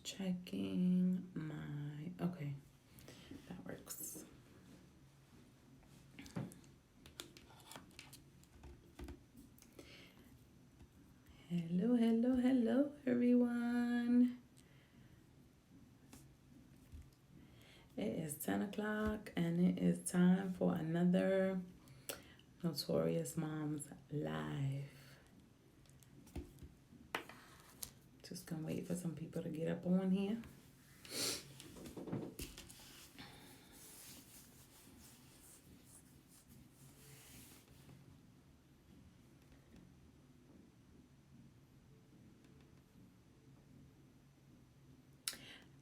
Checking my, okay, that works. Hello, hello, hello, everyone. It is 10 o'clock and it is time for another Notorious Moms Live. Just gonna wait for some people to get up on here.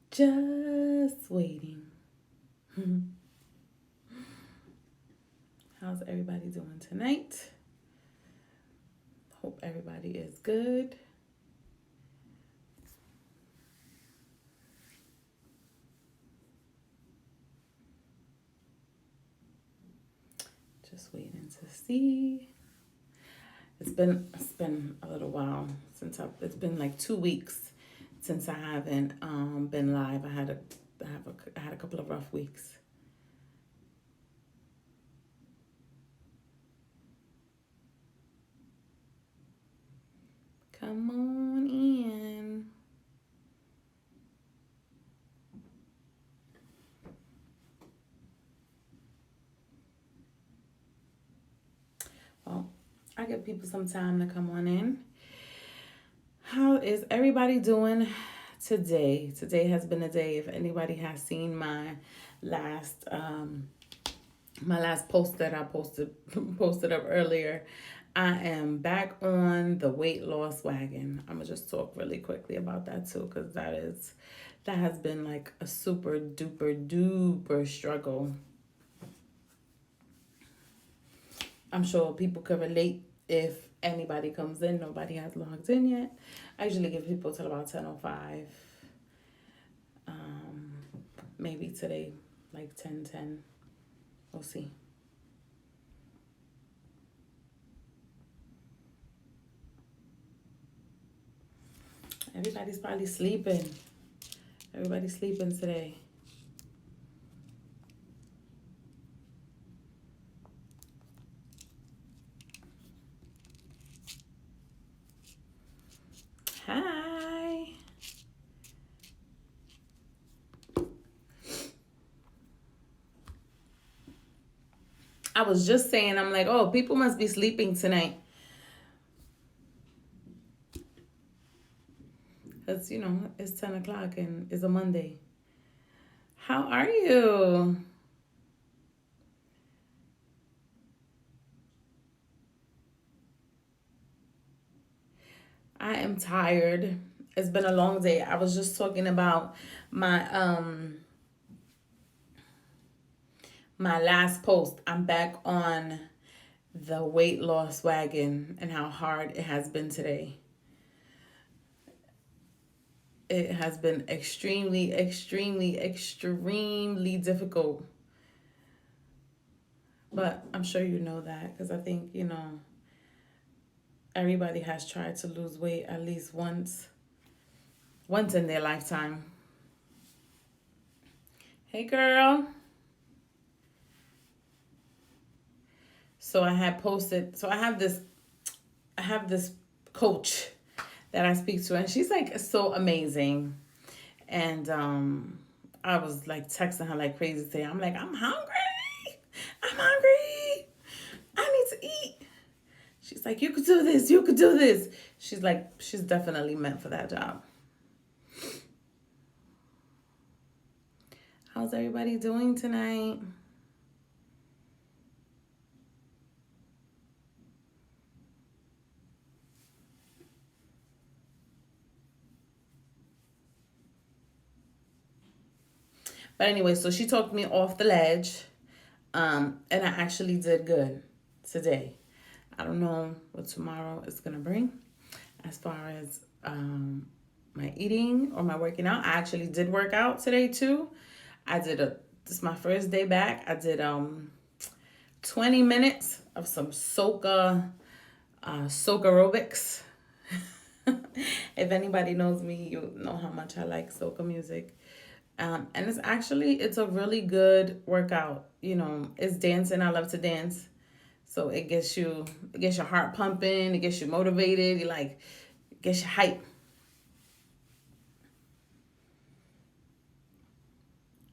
Just waiting. How's everybody doing tonight? Hope everybody is good. Just waiting to see. It's been a little while since it's been like 2 weeks since I haven't been live. I had a couple of rough weeks. Come on in. Well, I give people some time to come on in. How is everybody doing today? Today has been a day. If anybody has seen my last post that I posted up earlier, I am back on the weight loss wagon. I'm gonna just talk really quickly about that too, because that has been like a super duper struggle. I'm sure people could relate if anybody comes in. Nobody has logged in yet. I usually give people till about 10:05. Maybe today, like 10:10. We'll see. Everybody's probably sleeping. Everybody's sleeping today. Hi. I was just saying, I'm like, oh, people must be sleeping tonight. Because, it's 10 o'clock and it's a Monday. How are you? I am tired. It's been a long day. I was just talking about my my last post. I'm back on the weight loss wagon and how hard it has been today. It has been extremely difficult. But I'm sure you know that, because I think, everybody has tried to lose weight at least once in their lifetime. Hey, girl. So I had posted, so I have this coach that I speak to, and she's like so amazing. And I was like texting her like crazy today. I'm like, I'm hungry. I need to eat. She's like, you could do this. You could do this. She's like, she's definitely meant for that job. How's everybody doing tonight? But anyway, so she talked me off the ledge. And I actually did good today. I don't know what tomorrow is going to bring as far as my eating or my working out. I actually did work out today too. This is my first day back. I did 20 minutes of some soca aerobics. If anybody knows me, you know how much I like soca music. And it's a really good workout. It's dancing. I love to dance. So it gets your heart pumping, it gets you motivated, it gets you hype.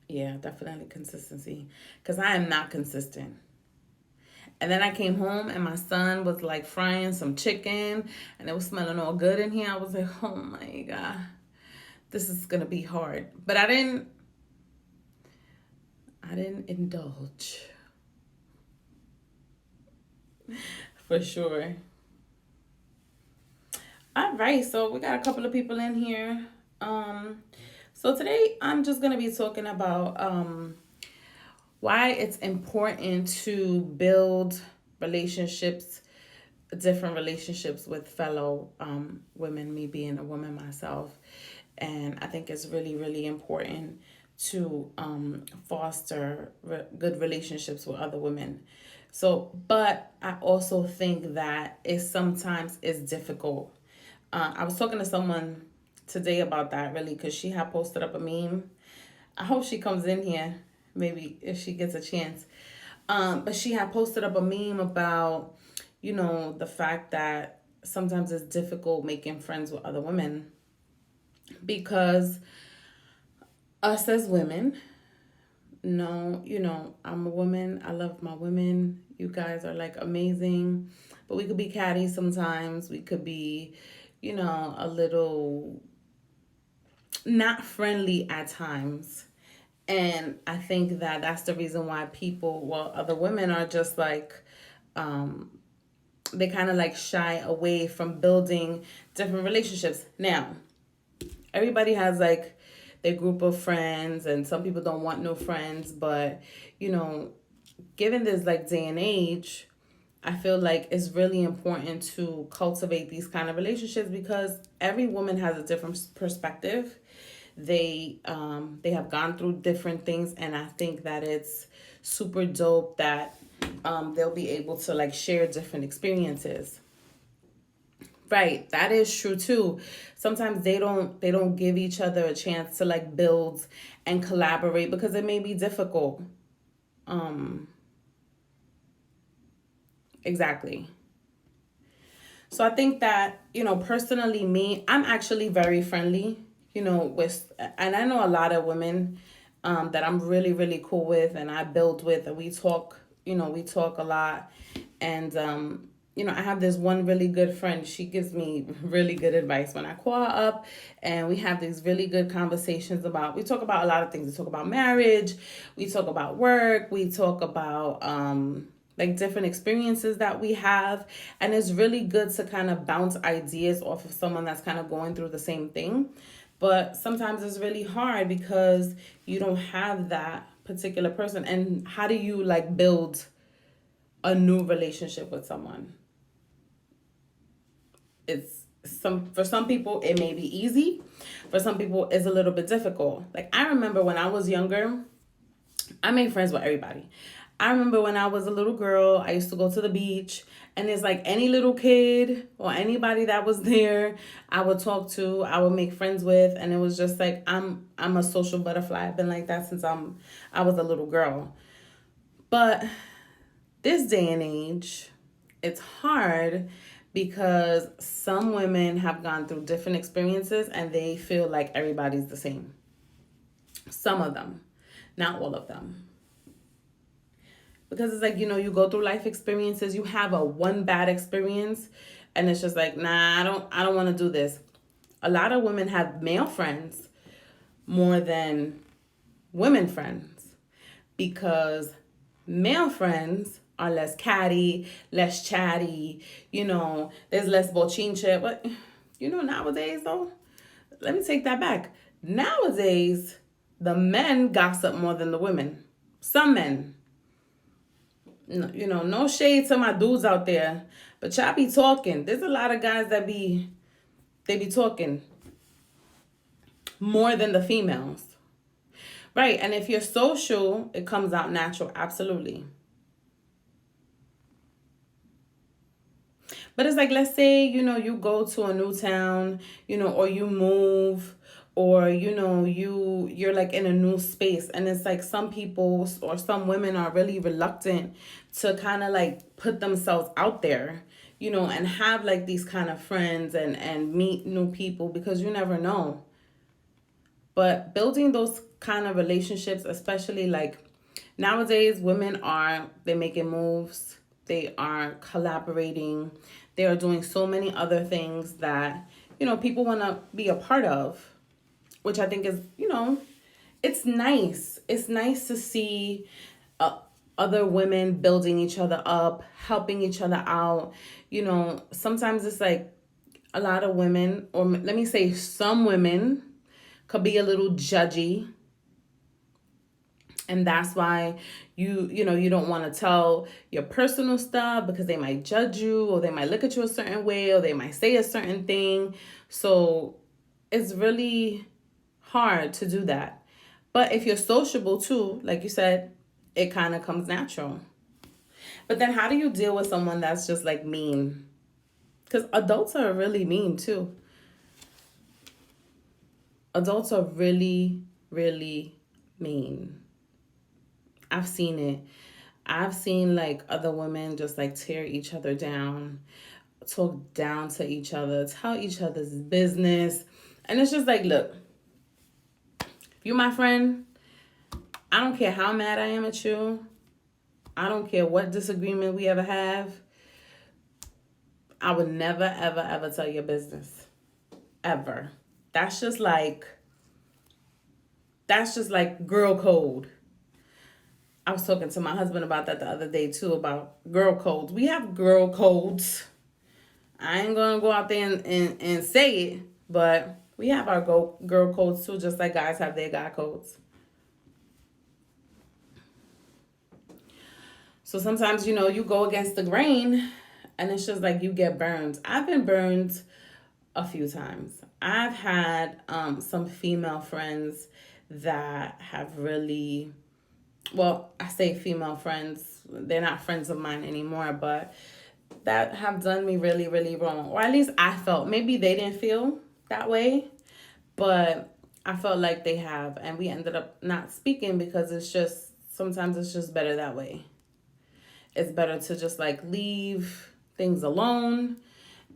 Yeah, definitely consistency. Because I am not consistent. And then I came home and my son was like frying some chicken and it was smelling all good in here. I was like, oh my God, this is gonna be hard. But I didn't indulge for sure. All right, so we got a couple of people in here. Um, so today I'm just gonna be talking about why it's important to build relationships, different relationships with fellow women, me being a woman myself. And I think it's really, really important to foster good relationships with other women. So, but I also think that it sometimes is difficult. I was talking to someone today about that really because she had posted up a meme. I hope she comes in here, maybe if she gets a chance. But she had posted up a meme about, the fact that sometimes it's difficult making friends with other women because us as women, no, I'm a woman. I love my women. You guys are like amazing. But we could be catty sometimes. We could be, a little not friendly at times. And I think that that's the reason why other women are just like, they kind of like shy away from building different relationships. Now, everybody has like their group of friends, and some people don't want no friends, but you know, given this like day and age, I feel like it's really important to cultivate these kind of relationships because every woman has a different perspective. They have gone through different things, and I think that it's super dope that they'll be able to like share different experiences. Right, that is true too. Sometimes they don't give each other a chance to like build and collaborate because it may be difficult. Um, exactly. So I think that, personally me, I'm actually very friendly, and I know a lot of women that I'm really, really cool with and I build with, and we talk a lot. And, I have this one really good friend. She gives me really good advice when I call her up, and we have these really good conversations we talk about a lot of things. We talk about marriage, we talk about work, we talk about, like different experiences that we have. And it's really good to kind of bounce ideas off of someone that's kind of going through the same thing. But sometimes it's really hard because you don't have that particular person. And how do you like build a new relationship with someone? It's some For some people it may be easy. For some people it's a little bit difficult. Like I remember when I was younger, I made friends with everybody. I remember when I was a little girl, I used to go to the beach, and it's like any little kid or anybody that was there, I would talk to, I would make friends with, and it was just like I'm a social butterfly. I've been like that since I was a little girl. But this day and age, it's hard because some women have gone through different experiences and they feel like everybody's the same. Some of them, not all of them. Because it's like, you go through life experiences, you have a one bad experience, and it's just like, nah, I don't want to do this. A lot of women have male friends more than women friends because male friends are less catty, less chatty, there's less bochinche. But, nowadays, though, let me take that back. Nowadays, the men gossip more than the women. Some men. No, no shade to my dudes out there, but y'all be talking. There's a lot of guys they be talking more than the females. Right, and if you're social, it comes out natural, absolutely. But it's like, let's say, you go to a new town, or you move, or you're like in a new space, and it's like some people or some women are really reluctant to kind of like put themselves out there, and have like these kind of friends and meet new people, because you never know. But building those kind of relationships, especially like nowadays, women are, they're making moves, they are collaborating, they are doing so many other things that, people want to be a part of, which I think is, it's nice. It's nice to see other women building each other up, helping each other out. Sometimes it's like a lot of women, or let me say some women, could be a little judgy, and that's why you don't want to tell your personal stuff, because they might judge you, or they might look at you a certain way, or they might say a certain thing. So it's really hard to do that. But if you're sociable too, like you said, it kind of comes natural. But then how do you deal with someone that's just like mean? Because adults are really mean too. Adults are really, really mean. I've seen it. I've seen like other women just like tear each other down, talk down to each other, tell each other's business. And it's just like, look, if you're my friend, I don't care how mad I am at you. I don't care what disagreement we ever have. I would never, ever, ever tell your business. Ever. That's just like girl code. I was talking to my husband about that the other day too, about girl codes. We have girl codes. I ain't gonna go out there and say it, but we have our girl codes too, just like guys have their guy codes. So sometimes, you go against the grain, and it's just like you get burned. I've been burned a few times. I've had some female friends that have really, well, I say female friends, they're not friends of mine anymore, but that have done me really, really wrong. Or at least I felt. Maybe they didn't feel that way, but I felt like they have. And we ended up not speaking, because sometimes it's just better that way. It's better to just like leave things alone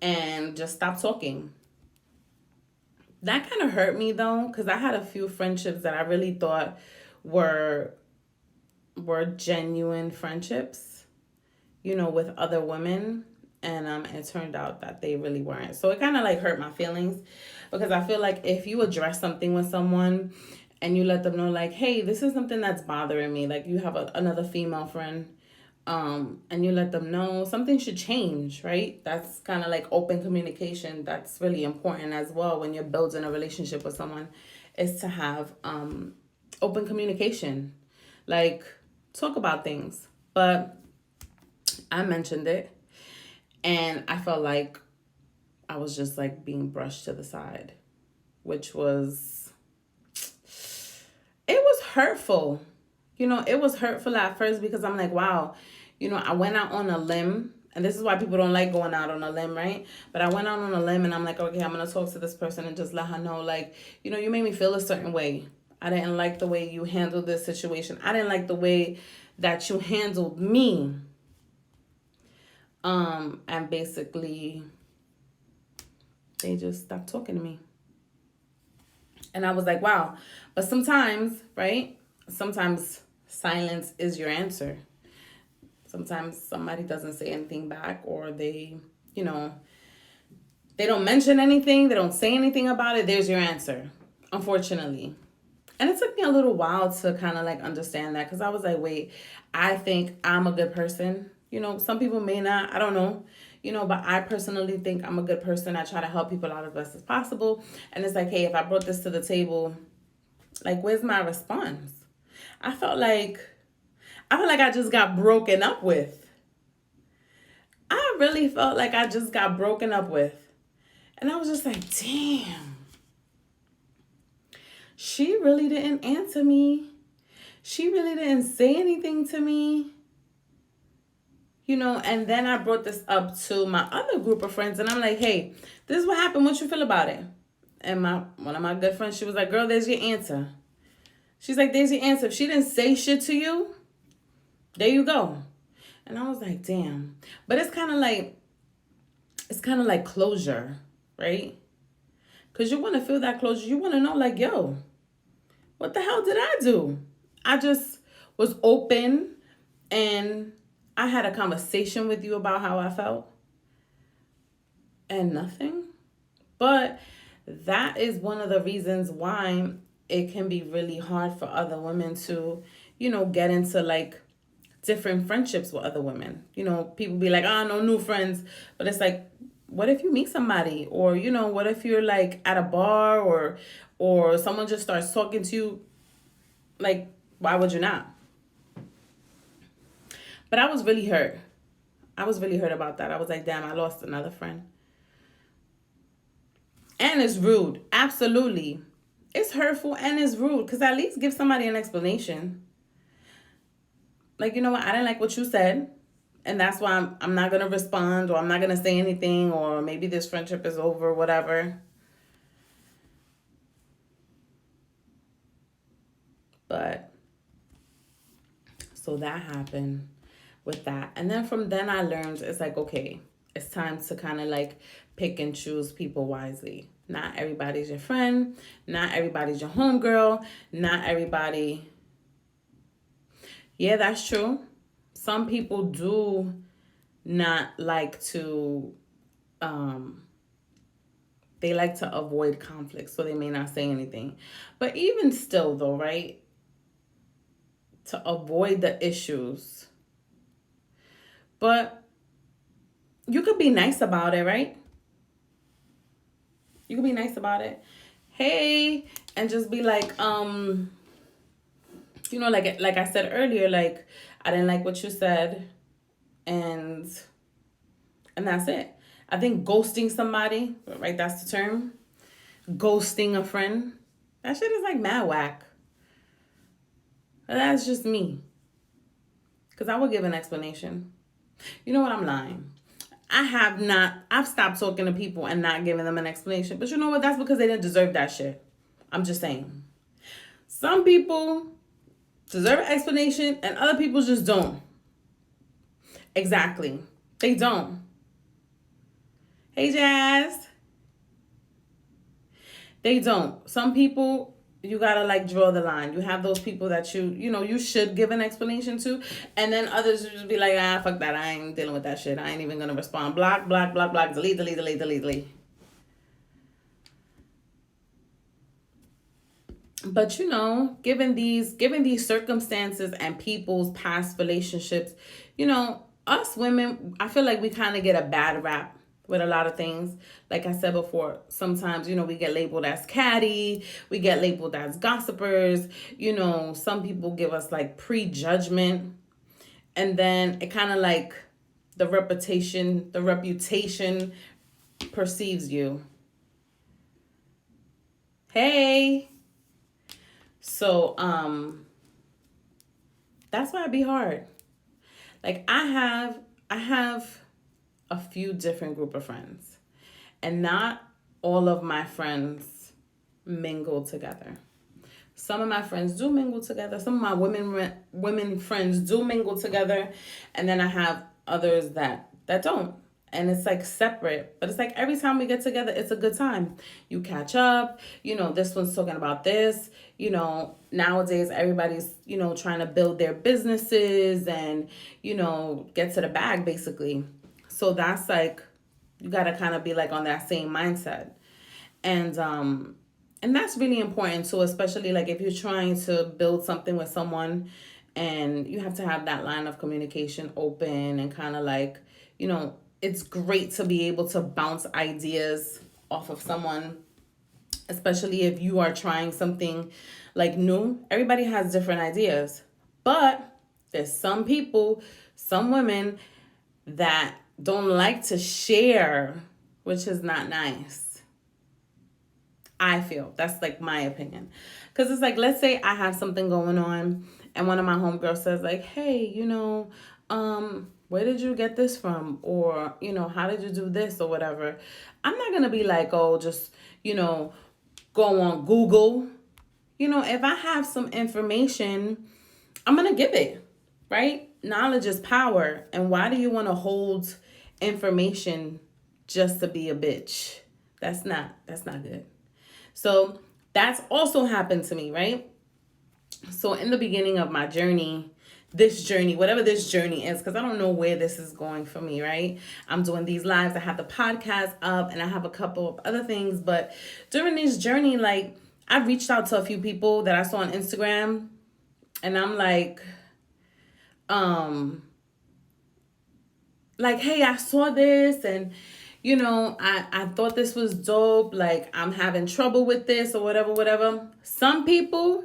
and just stop talking. That kind of hurt me though, because I had a few friendships that I really thought were genuine friendships, with other women, and it turned out that they really weren't. So it kind of like hurt my feelings, because I feel like if you address something with someone and you let them know like, hey, this is something that's bothering me, like you have another female friend, and you let them know something should change, right? That's kind of like open communication. That's really important as well when you're building a relationship with someone, is to have open communication, like talk about things. But I mentioned it, and I felt like I was just like being brushed to the side, which it was hurtful. It was hurtful at first, because I'm like, wow, I went out on a limb, and this is why people don't like going out on a limb, right? But I went out on a limb, and I'm like, okay, I'm going to talk to this person and just let her know, like, you made me feel a certain way. I didn't like the way you handled this situation. I didn't like the way that you handled me. And basically, they just stopped talking to me. And I was like, wow. But sometimes, right? Sometimes silence is your answer. Sometimes somebody doesn't say anything back, or they don't mention anything. They don't say anything about it. There's your answer, unfortunately. And it took me a little while to kind of like understand that, because I was like, wait, I think I'm a good person. Some people may not, I don't know, but I personally think I'm a good person. I try to help people out as best as possible. And it's like, hey, if I brought this to the table, like, where's my response? I felt like I just got broken up with. I really felt like I just got broken up with. And I was just like, damn. She really didn't answer me. She really didn't say anything to me. And then I brought this up to my other group of friends, and I'm like, hey, this is what happened. What you feel about it? And one of my good friends, she was like, girl, there's your answer. She's like, there's your answer. If she didn't say shit to you, there you go. And I was like, damn. But it's kind of like closure, right? Because you want to feel that closure. You want to know, like, yo, what the hell did I do? I just was open and I had a conversation with you about how I felt and nothing. But that is one of the reasons why it can be really hard for other women to, get into like different friendships with other women. People be like, oh, no new friends. But it's like, what if you meet somebody? Or, what if you're like at a bar or someone just starts talking to you? Like, why would you not? But I was really hurt. I was really hurt about that. I was like, damn, I lost another friend. And it's rude. Absolutely. It's hurtful and it's rude. Because at least give somebody an explanation. Like, you know what? I didn't like what you said. And that's why I'm not going to respond, or I'm not going to say anything, or maybe this friendship is over, whatever. But so that happened with that. And then from then I learned it's like, okay, it's time to kind of like pick and choose people wisely. Not everybody's your friend. Not everybody's your homegirl. Not everybody. Yeah, that's true. Some people do not like to, they like to avoid conflict, so they may not say anything. But even still, though, right? To avoid the issues. But you could be nice about it, right? You could be nice about it. Hey, and just be like, like I said earlier, like I didn't like what you said, and that's it. I think ghosting somebody, right? That's the term. Ghosting a friend. That shit is like mad whack. But that's just me. Because I would give an explanation. You know what? I'm lying. I've stopped talking to people and not giving them an explanation. But you know what? That's because they didn't deserve that shit. I'm just saying. Some people deserve an explanation and other people just don't. Exactly. They don't. Hey, Jazz. They don't. Some people, you gotta like draw the line. You have those people that you should give an explanation to, and then others will just be like, fuck that. I ain't dealing with that shit. I ain't even gonna respond. Block, block, block, block. Delete, delete, delete, delete, delete. But given these circumstances and people's past relationships, us women, I feel like we kind of get a bad rap with a lot of things. Like I said before, sometimes, we get labeled as catty, we get labeled as gossipers, some people give us like prejudgment. And then it kind of like the reputation perceives you. Hey. So, that's why it be hard. Like I have a few different group of friends, and not all of my friends mingle together. Some of my friends do mingle together. Some of my women friends do mingle together, and then I have others that don't. And it's like separate, but it's like every time we get together, it's a good time. You catch up, this one's talking about this, nowadays everybody's, trying to build their businesses and, get to the bag basically. So that's like, you got to kind of be like on that same mindset. And that's really important too, especially like if you're trying to build something with someone, and you have to have that line of communication open and kind of like, it's great to be able to bounce ideas off of someone, especially if you are trying something like new. Everybody has different ideas, but there's some people, some women that don't like to share, which is not nice. I feel that's like my opinion. Because it's like, let's say I have something going on and one of my homegirls says like, hey, where did you get this from? Or, how did you do this or whatever? I'm not going to be like, oh, just, go on Google. If I have some information, I'm going to give it, right? Knowledge is power. And why do you want to hold information just to be a bitch? That's not good. So that's also happened to me, right? So in the beginning of my journey, this journey, whatever this journey is, because I don't know where this is going for me, right? I'm doing these lives. I have the podcast up and I have a couple of other things. But during this journey, like, I reached out to a few people that I saw on Instagram, and I'm like, hey, I saw this, and I thought this was dope. Like, I'm having trouble with this or whatever. Some people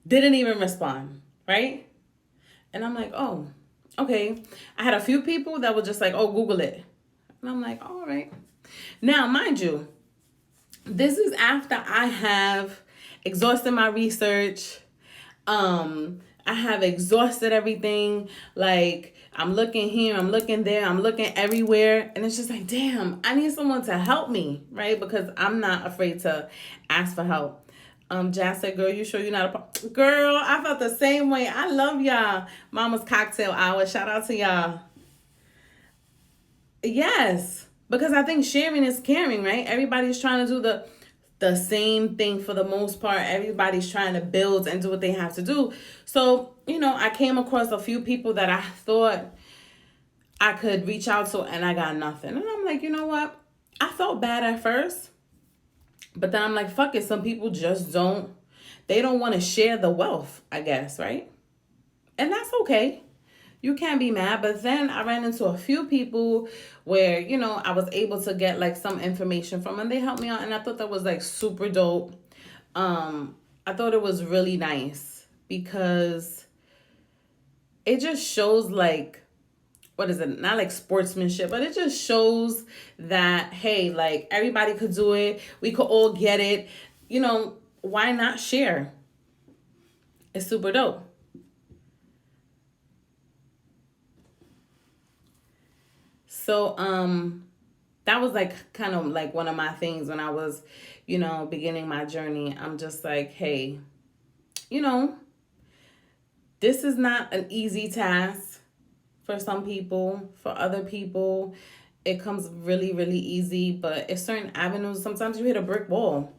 didn't even respond, right? And I'm like, oh, okay. I had a few people that were just like, oh, Google it. And I'm like, all right. Now, mind you, this is after I have exhausted my research. I have exhausted everything. Like, I'm looking here, I'm looking there, I'm looking everywhere. And it's just like, damn, I need someone to help me, right? Because I'm not afraid to ask for help. Jazz said, girl, you sure you're not a... Girl, I felt the same way. I love y'all. Mama's Cocktail Hour. Shout out to y'all. Yes. Because I think sharing is caring, right? Everybody's trying to do the same thing for the most part. Everybody's trying to build and do what they have to do. So, I came across a few people that I thought I could reach out to, and I got nothing. And I'm like, you know what? I felt bad at first. But then I'm like, fuck it. Some people just they don't want to share the wealth, I guess, right? And that's okay. You can't be mad. But then I ran into a few people where, I was able to get like some information from, and they helped me out. And I thought that was like super dope. I thought it was really nice because it just shows like, what is it? Not like sportsmanship, but it just shows that, hey, like, everybody could do it. We could all get it. Why not share? It's super dope. So, that was like kind of like one of my things when I was, beginning my journey. I'm just like, hey, this is not an easy task. For some people, for other people, it comes really, really easy. But it's certain avenues. Sometimes you hit a brick wall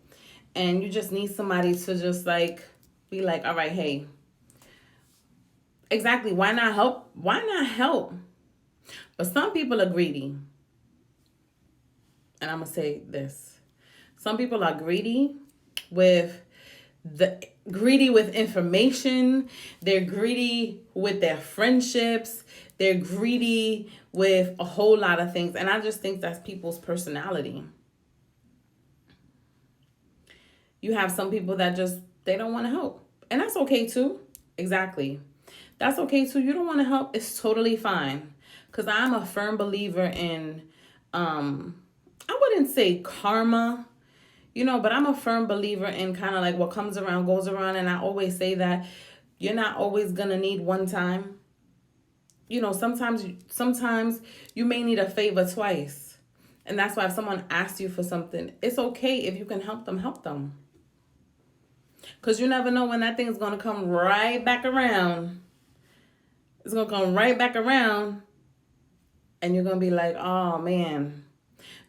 and you just need somebody to just like be like, all right, hey, exactly. Why not help? Why not help? But some people are greedy. And I'm going to say this. Some people are greedy with information. They're greedy with their friendships. They're greedy with a whole lot of things. And I just think that's people's personality. You have some people that they don't want to help. And that's okay too. Exactly. That's okay too. You don't want to help. It's totally fine. Because I'm a firm believer in, I wouldn't say karma, but I'm a firm believer in kind of like what comes around goes around. And I always say that you're not always going to need one time. Sometimes you may need a favor twice. And that's why if someone asks you for something, it's okay if you can help them, help them. Because you never know when that thing's going to come right back around. It's going to come right back around. And you're going to be like, oh, man,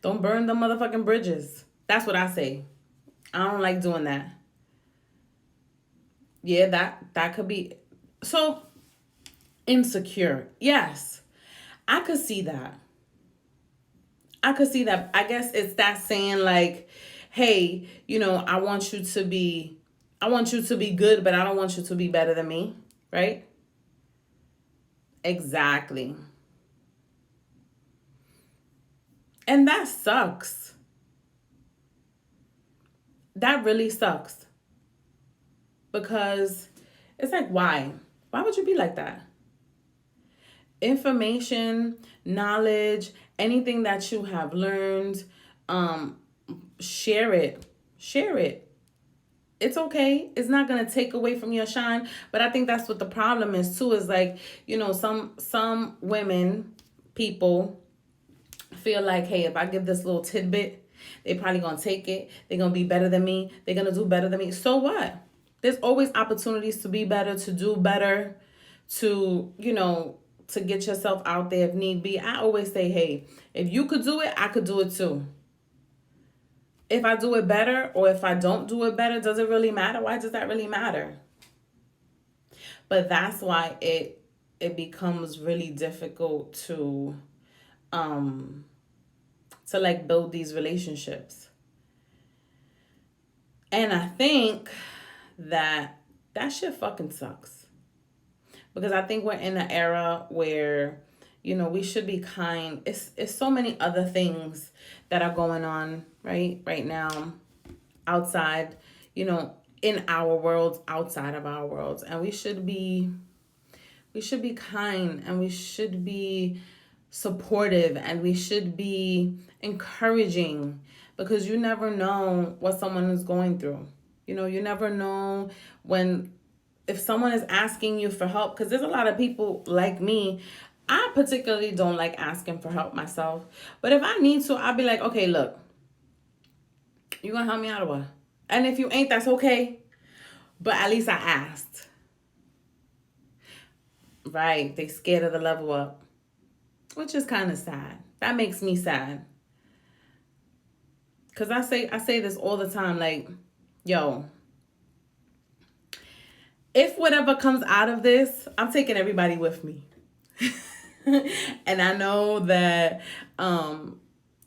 don't burn the motherfucking bridges. That's what I say. I don't like doing that. Yeah, that could be. So, insecure. Yes, I could see that. I guess it's that saying like, hey, I want you to be good, but I don't want you to be better than me. Right? Exactly. And that sucks. That really sucks. Because it's like, why? Why would you be like that? Information, knowledge, anything that you have learned, share it. Share it. It's okay. It's not gonna take away from your shine. But I think that's what the problem is too, is like, some women, people feel like, hey, if I give this little tidbit, they probably gonna take it. They're gonna be better than me. They're gonna do better than me. So what? There's always opportunities to be better, to do better, to get yourself out there if need be. I always say, hey, if you could do it, I could do it too. If I do it better or if I don't do it better, does it really matter? Why does that really matter? But that's why it becomes really difficult um to like build these relationships. And I think that that shit fucking sucks. Because I think we're in an era where, we should be kind. It's so many other things that are going on right now outside, in our worlds, outside of our worlds. And we should be kind, and we should be supportive, and we should be encouraging, because you never know what someone is going through. You never know when, if someone is asking you for help, because there's a lot of people like me. I particularly don't like asking for help myself. But if I need to, I'll be like, okay, look, you gonna help me out or what? And if you ain't, that's okay. But at least I asked. Right. They scared of the level up, which is kind of sad. That makes me sad. Cause I say this all the time, like, yo, if whatever comes out of this, I'm taking everybody with me. And I know that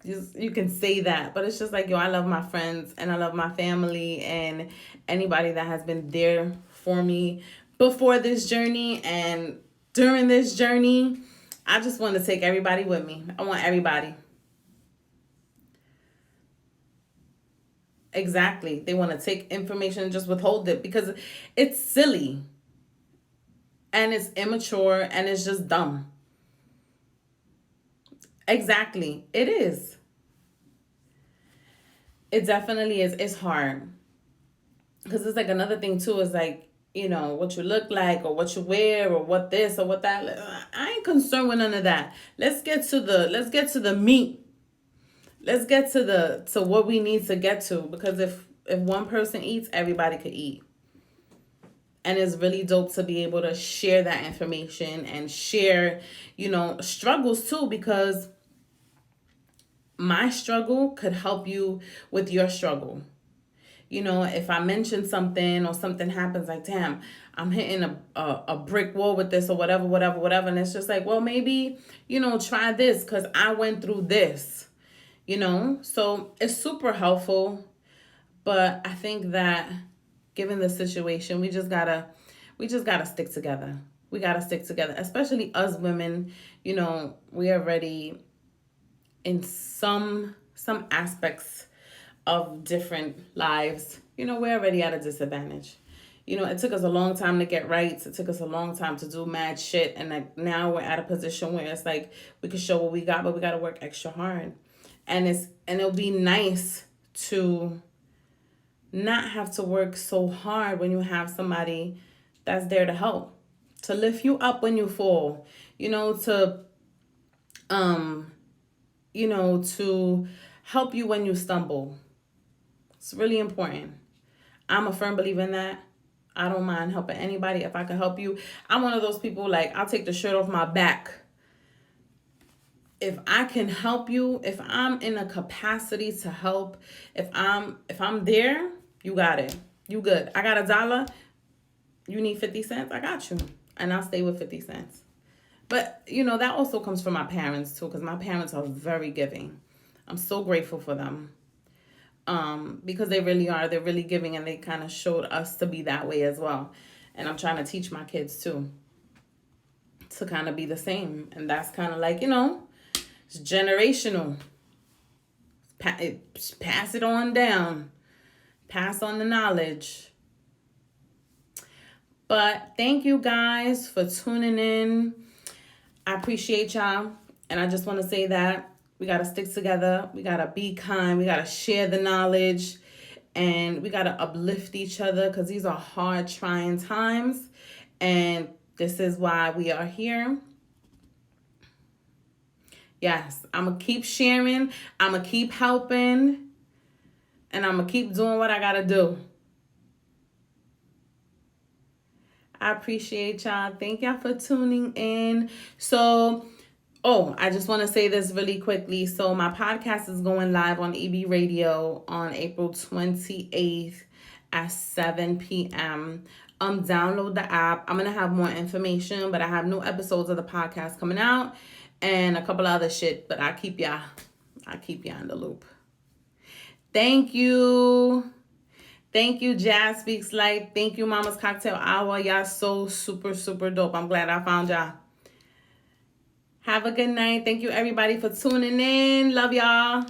you can say that, but it's just like, yo, I love my friends and I love my family and anybody that has been there for me before this journey and during this journey. I just want to take everybody with me. I want everybody. Exactly. They want to take information and just withhold it because it's silly and it's immature and it's just dumb. Exactly. It is. It definitely is. It's hard. Because it's like another thing too is like, what you look like or what you wear or what this or what that. I ain't concerned with none of that. Let's get to the meat. Let's get to what we need to get to, because if one person eats, everybody could eat. And it's really dope to be able to share that information and share, struggles too, because my struggle could help you with your struggle. If I mention something or something happens, like, damn, I'm hitting a brick wall with this or whatever, whatever, whatever. And it's just like, well, maybe, try this because I went through this, So it's super helpful. But I think that given the situation, we just gotta stick together. We gotta stick together, especially us women. We are already in some aspects of different lives, we're already at a disadvantage. It took us a long time to get right. It took us a long time to do mad shit. And like now we're at a position where it's like we can show what we got, but we gotta work extra hard. And it'll be nice to not have to work so hard when you have somebody that's there to help, to lift you up when you fall, to um, to help you when you stumble. It's really important. I'm a firm believer in that. I don't mind helping anybody if I can help you. I'm one of those people, like, I'll take the shirt off my back. If I can help you, if I'm in a capacity to help, if I'm there, you got it. You good. I got $1. You need 50 cents? I got you. And I'll stay with 50 cents. But, that also comes from my parents, too, because my parents are very giving. I'm so grateful for them. Because they really are. They're really giving, and they kind of showed us to be that way as well. And I'm trying to teach my kids, too, to kind of be the same. And that's kind of like, it's generational. Pass it on down. Pass on the knowledge. But thank you guys for tuning in. I appreciate y'all. And I just want to say that we got to stick together. We got to be kind. We got to share the knowledge. and we got to uplift each other because these are hard, trying times. And this is why we are here. Yes, I'm going to keep sharing. I'm going to keep helping. And I'm going to keep doing what I got to do. I appreciate y'all. Thank y'all for tuning in. So, I just want to say this really quickly. So my podcast is going live on EB Radio on April 28th at 7 p.m. Download the app. I'm going to have more information, but I have new episodes of the podcast coming out and a couple other shit, but I keep y'all in the loop. Thank you. Thank you, Jazz Speaks Life. Thank you, Mama's Cocktail Hour. Y'all so super, super dope. I'm glad I found y'all. Have a good night. Thank you, everybody, for tuning in. Love y'all.